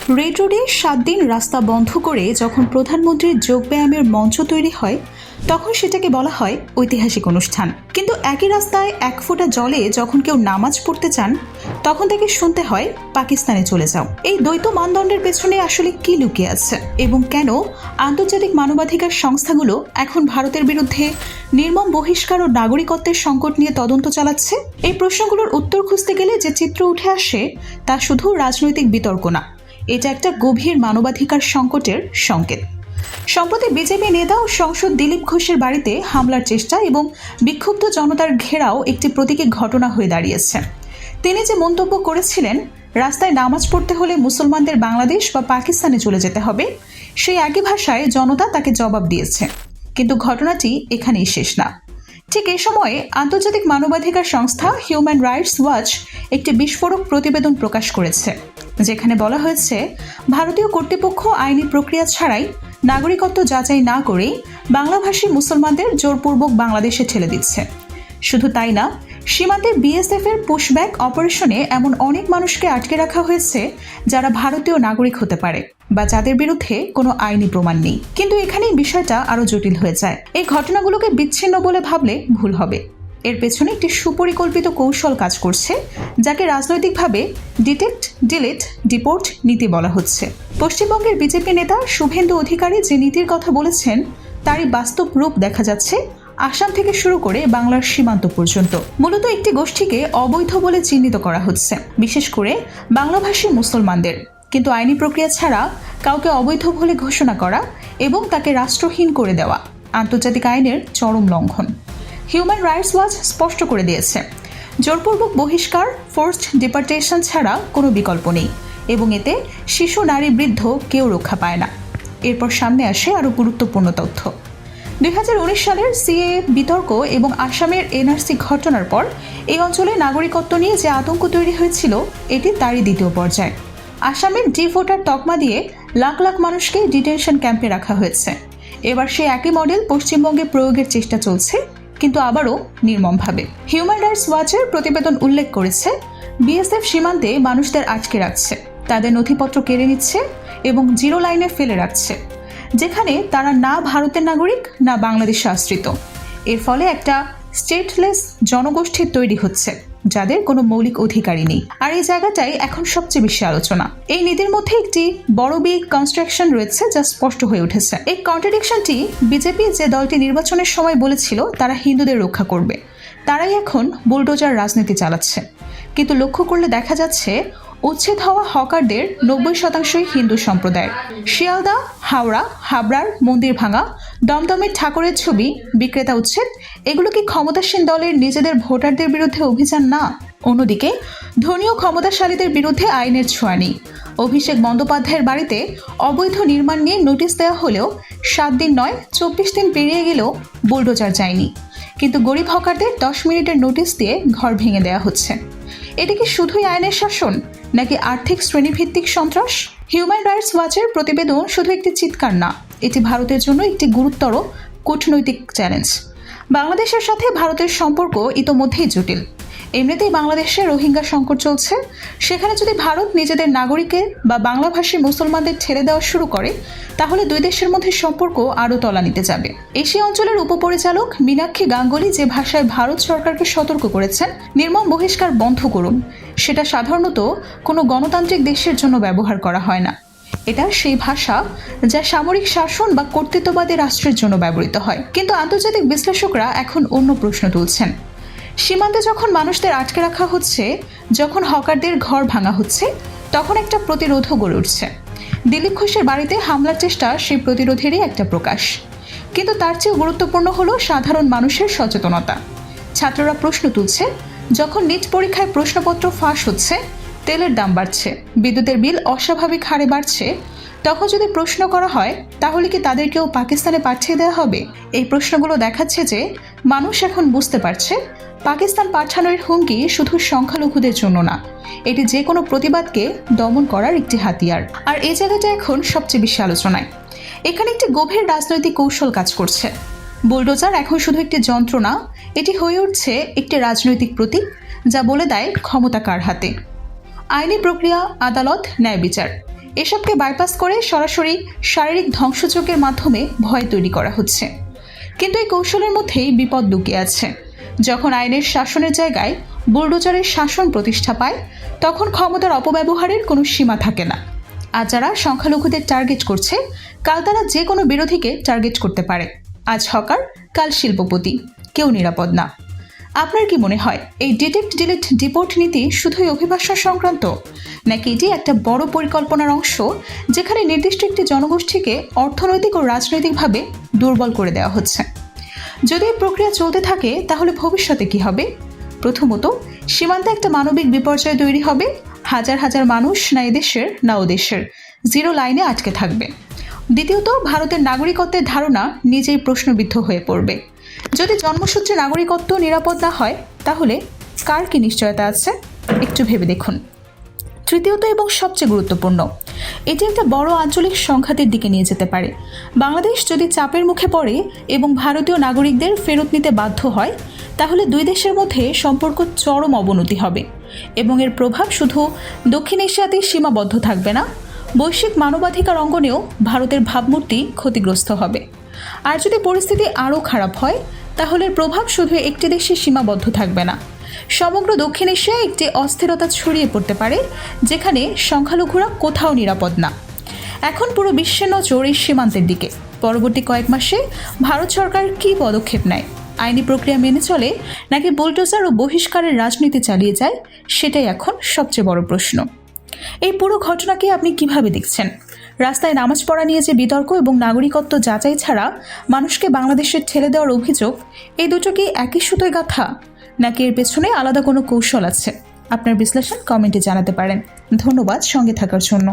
Red রোডে 7 দিন রাস্তা বন্ধ করে যখন প্রধানমন্ত্রীর যোগব্যায়ামের মঞ্চ তৈরি হয় তখন সেটাকে বলা হয় ঐতিহাসিক অনুষ্ঠান। কিন্তু একই রাস্তায় 1 ফোঁটা জলে যখন কেউ নামাজ পড়তে চান তখন তাকে শুনতে হয় পাকিস্তানে চলে যাও। এই দ্বৈত মানদণ্ডের পেছনে আসলে কি লুকিয়ে আছে এবং কেন আন্তর্জাতিক মানবাধিকার সংস্থাগুলো এখন ভারতের বিরুদ্ধে নির্মম বহিষ্কার ও নাগরিকত্বের সংকট নিয়ে তদন্ত চালাচ্ছে? এই প্রশ্নগুলোর উত্তর খুঁজতে গেলে যে চিত্র উঠে আসে তা শুধু রাজনৈতিক বিতর্ক না, এটা একটা গভীর মানবাধিকার সংকটের সংকেত। সম্প্রতি বিজেপি নেতা ও সংসদ দিলীপ ঘোষের বাড়িতে হামলার চেষ্টা এবং বিক্ষুব্ধ জনতার ঘেরাও একটি প্রতীকী ঘটনা হয়ে দাঁড়িয়েছে। তিনি যে মন্তব্য করেছিলেন রাস্তায় নামাজ পড়তে হলে মুসলমানদের বাংলাদেশ বা পাকিস্তানে চলে যেতে হবে, সেই একই ভাষায় জনতা তাকে জবাব দিয়েছে। কিন্তু ঘটনাটি এখানেই শেষ না। ঠিক এই সময়ে আন্তর্জাতিক মানবাধিকার সংস্থা হিউম্যান রাইটস ওয়াচ একটি বিস্ফোরক প্রতিবেদন প্রকাশ করেছে, যেখানে বলা হয়েছে ভারতীয় কর্তৃপক্ষ আইনি প্রক্রিয়া ছাড়াই নাগরিকত্ব যাচাই না করেই বাংলাভাষী মুসলমানদের জোরপূর্বক বাংলাদেশে ঠেলে দিচ্ছে। শুধু তাই না, সীমান্তে বিএসএফ এর পুশব্যাক অপারেশনে এমন অনেক মানুষকে আটকে রাখা হয়েছে যারা ভারতীয় নাগরিক হতে পারে বা যাদের বিরুদ্ধে কোনো আইনি প্রমাণ নেই। কিন্তু এখানেই বিষয়টা আরো জটিল হয়ে যায়। এই ঘটনাগুলোকে বিচ্ছিন্ন বলে ভাবলে ভুল হবে। এর পেছনে একটি সুপরিকল্পিত কৌশল কাজ করছে, যাকে রাজনৈতিকভাবে ডিটেক্ট, ডিলিট, ডিপোর্ট নীতি বলা হচ্ছে। পশ্চিমবঙ্গের বিজেপি নেতা শুভেন্দু অধিকারী যে নীতির কথা বলেছেন তারই বাস্তব রূপ দেখা যাচ্ছে আসাম থেকে শুরু করে বাংলার সীমান্ত পর্যন্ত। মূলত একটি গোষ্ঠীকে অবৈধ বলে চিহ্নিত করা হচ্ছে, বিশেষ করে বাংলাভাষী মুসলমানদের। কিন্তু আইনি প্রক্রিয়া ছাড়া কাউকে অবৈধ বলে ঘোষণা করা এবং তাকে রাষ্ট্রহীন করে দেওয়া আন্তর্জাতিক আইনের চরম লঙ্ঘন। হিউম্যান রাইটস ওয়াচ স্পষ্ট করে দিয়েছে, জোরপূর্বক বহিষ্কার, ফোর্সড ডিপার্টেশন ছাড়া কোনো বিকল্প নেই এবং এতে শিশু, নারী, বৃদ্ধ কেউ রক্ষা পায় না। এরপর সামনে আসে আরও গুরুত্বপূর্ণ তথ্য। 2019 সালের সিএএ বিতর্ক এবং আসামের এনআরসি ঘটনার পর এই অঞ্চলে নাগরিকত্ব নিয়ে যে আতঙ্ক তৈরি হয়েছিল এটি তারই দ্বিতীয় পর্যায়। আসামের ডি ভোটার তকমা দিয়ে লাখ লাখ মানুষকে ডিটেনশন ক্যাম্পে রাখা হয়েছে। এবার সেই একই মডেল পশ্চিমবঙ্গে প্রয়োগের চেষ্টা চলছে, কিন্তু আবারও নির্মমভাবে। হিউম্যান রাইটস ওয়াচের প্রতিবেদন উল্লেখ করেছে বিএসএফ সীমান্তে মানুষদের আটকে রাখছে, তাদের নথিপত্র কেড়ে নিচ্ছে এবং জিরো লাইনে ফেলে রাখছে, যেখানে তারা না ভারতের নাগরিক না বাংলাদেশে আশ্রিত। এর ফলে একটা স্টেটলেস জনগোষ্ঠীর তৈরি হচ্ছে যাদের কোনো মৌলিক অধিকারই নেই। আর এই জায়গাটাই এখন সবচেয়ে বেশি আলোচনা। এই নীতির মধ্যে একটি বড় বিগ কনস্ট্রাকশন রয়েছে যা স্পষ্ট হয়ে উঠেছে। এই কন্ট্রাডিকশনটি বিজেপি যে দলটি নির্বাচনের সময় বলেছিল তারা হিন্দুদের রক্ষা করবে, তারাই এখন বুলডোজার রাজনীতি চালাচ্ছে। কিন্তু লক্ষ্য করলে দেখা যাচ্ছে উচ্ছেদ হওয়া হকারদের 90% হিন্দু সম্প্রদায়ের। শিয়ালদা, হাওড়া, হাবড়ার মন্দির ভাঙা, দমদমের ঠাকুরের ছবি বিক্রেতা উচ্ছেদ, এগুলো কি ক্ষমতাসীন দলের নিজেদের ভোটারদের বিরুদ্ধে অভিযান না? অন্যদিকে ধর্মীয় ক্ষমতাশালীদের বিরুদ্ধে আইনের ছোঁয়া নেই। অভিষেক বন্দ্যোপাধ্যায়ের বাড়িতে অবৈধ নির্মাণ নিয়ে নোটিশ দেওয়া হলেও 7 দিন নয় 24 দিন পেরিয়ে গেলেও বুলডোজার যায়নি। কিন্তু গরিব হকারদের 10 মিনিটের নোটিশ দিয়ে ঘর ভেঙে দেওয়া হচ্ছে। এটা কি শুধুই আইনের শাসন নাকি আর্থিক শ্রেণীভিত্তিক সন্ত্রাস? হিউম্যান রাইটস ওয়াচের প্রতিবেদন শুধু একটি চিৎকার না, এটি ভারতের জন্য একটি গুরুতর কূটনৈতিক চ্যালেঞ্জ। বাংলাদেশের সাথে ভারতের সম্পর্ক ইতোমধ্যেই জটিল। এমনিতেই বাংলাদেশে রোহিঙ্গা সংকট চলছে, সেখানে যদি ভারত নিজেদের নাগরিকের বা বাংলাভাষী মুসলমানদের ছেড়ে দেওয়া শুরু করে তাহলে দুই দেশের মধ্যে সম্পর্ক আরও তলানিতে যাবে। এশিয়া অঞ্চলের উপপরিচালক মীনাক্ষী গাঙ্গুলি যে ভাষায় ভারত সরকারকে সতর্ক করেছেন নির্মম বহিষ্কার বন্ধ করুন, সেটা সাধারণত কোনো গণতান্ত্রিক দেশের জন্য ব্যবহার করা হয় না। এটা সেই ভাষা যা সামরিক শাসন বা কর্তৃত্ববাদী রাষ্ট্রের জন্য ব্যবহৃত হয়। কিন্তু আন্তর্জাতিক বিশ্লেষকরা এখন অন্য প্রশ্ন তুলছেন। সীমান্তে যখন মানুষদের আটকে রাখা হচ্ছে, যখন হকারদের ঘর ভাঙা হচ্ছে, তখন একটা প্রতিরোধও গড়ে উঠছে। দিলীপ ঘোষের বাড়িতে হামলার চেষ্টা সেই প্রতিরোধেরই একটা প্রকাশ। কিন্তু তার চেয়েও গুরুত্বপূর্ণ হলো সাধারণ মানুষের সচেতনতা। ছাত্ররা প্রশ্ন তুলছে, যখন নিট পরীক্ষায় প্রশ্নপত্র ফাঁস হচ্ছে, তেলের দাম বাড়ছে, বিদ্যুতের বিল অস্বাভাবিক হারে বাড়ছে, তখন যদি প্রশ্ন করা হয় তাহলে কি তাদেরকেও পাকিস্তানে পাঠিয়ে দেওয়া হবে? এই প্রশ্নগুলো দেখাচ্ছে যে মানুষ এখন বুঝতে পারছে পাকিস্তান পাঠানোর হুমকি শুধু সংখ্যালঘুদের জন্য না, এটি যে কোনো প্রতিবাদকে দমন করার একটি হাতিয়ার। আর এই জায়গাটা এখন সবচেয়ে বেশি আলোচনায়। এখানে একটি গভীর রাজনৈতিক কৌশল কাজ করছে। বুলডোজার এখন শুধু একটি যন্ত্র না, এটি হয়ে উঠছে একটি রাজনৈতিক প্রতীক যা বলে দেয় ক্ষমতা কার হাতে। আইনি প্রক্রিয়া, আদালত, ন্যায় বিচার এসবকে বাইপাস করে সরাসরি শারীরিক ধ্বংসযজ্ঞের মাধ্যমে ভয় তৈরি করা হচ্ছে। কিন্তু এই কৌশলের মধ্যেই বিপদ লুকিয়ে আছে। যখন আইনের শাসনের জায়গায় বুলডোজারের শাসন প্রতিষ্ঠা পায়, তখন ক্ষমতার অপব্যবহারের কোনো সীমা থাকে না। আজ যারা সংখ্যালঘুদের টার্গেট করছে, কাল তারা যে কোনো বিরোধীকে টার্গেট করতে পারে। আজ হকার, কাল শিল্পপতি, কেউ নিরাপদ না। আপনার কি মনে হয় এই ডিটেক্ট ডিলিট ডিপোর্ট নীতি শুধুই অভিবাসন সংক্রান্ত, নাকি এটি একটা বড় পরিকল্পনার অংশ যেখানে নির্দিষ্ট একটি জনগোষ্ঠীকে অর্থনৈতিক ও রাজনৈতিকভাবে দুর্বল করে দেওয়া হচ্ছে? যদি এই প্রক্রিয়া চলতে থাকে তাহলে ভবিষ্যতে কি হবে? প্রথমত, সীমান্তে একটা মানবিক বিপর্যয় তৈরি হবে। হাজার হাজার মানুষ না এদেশের না ওদেশের জিরো লাইনে আটকে থাকবে। দ্বিতীয়ত, ভারতের নাগরিকত্বের ধারণা নিজেই প্রশ্নবিদ্ধ হয়ে পড়বে। যদি জন্মসূত্রে নাগরিকত্ব নিরাপদ না হয়, তাহলে কার কি নিশ্চয়তা আছে? একটু ভেবে দেখুন। তৃতীয়ত এবং সবচেয়ে গুরুত্বপূর্ণ, এটি একটা বড় আঞ্চলিক সংঘাতের দিকে নিয়ে যেতে পারে। বাংলাদেশ যদি চাপের মুখে পড়ে এবং ভারতীয় নাগরিকদের ফেরত নিতে বাধ্য হয়, তাহলে দুই দেশের মধ্যে সম্পর্ক চরম অবনতি হবে এবং এর প্রভাব শুধু দক্ষিণ এশিয়াতেই সীমাবদ্ধ থাকবে না, বৈশ্বিক মানবাধিকার অঙ্গনেও ভারতের ভাবমূর্তি ক্ষতিগ্রস্ত হবে। আর যদি পরিস্থিতি আরও খারাপ হয়, তাহলে এর প্রভাব শুধু একটি দেশে সীমাবদ্ধ থাকবে না, সমগ্র দক্ষিণ এশিয়ায় একটি অস্থিরতা ছড়িয়ে পড়তে পারে, যেখানে সংখ্যালঘুরা কোথাও নিরাপদ না। এখন পুরো বিশ্বের নজর এই সীমান্তের দিকে। পরবর্তী কয়েক মাসে ভারত সরকার কী পদক্ষেপ নেয়, আইনি প্রক্রিয়া মেনে চলে নাকি বুলডোজার ও বহিষ্কারের রাজনীতি চালিয়ে যায়, সেটাই এখন সবচেয়ে বড় প্রশ্ন। এই পুরো ঘটনাকে আপনি কিভাবে দেখছেন? রাস্তায় নামাজ পড়া নিয়ে যে বিতর্ক এবং নাগরিকত্ব যাচাই ছাড়া মানুষকে বাংলাদেশে ঠেলে দেওয়ার অভিযোগ, এই দুটো কি একই সুতোয় গাঁথা, নাকি এর পেছনে আলাদা কোনো কৌশল আছে? আপনার বিশ্লেষণ কমেন্টে জানাতে পারেন। ধন্যবাদ সঙ্গে থাকার জন্য।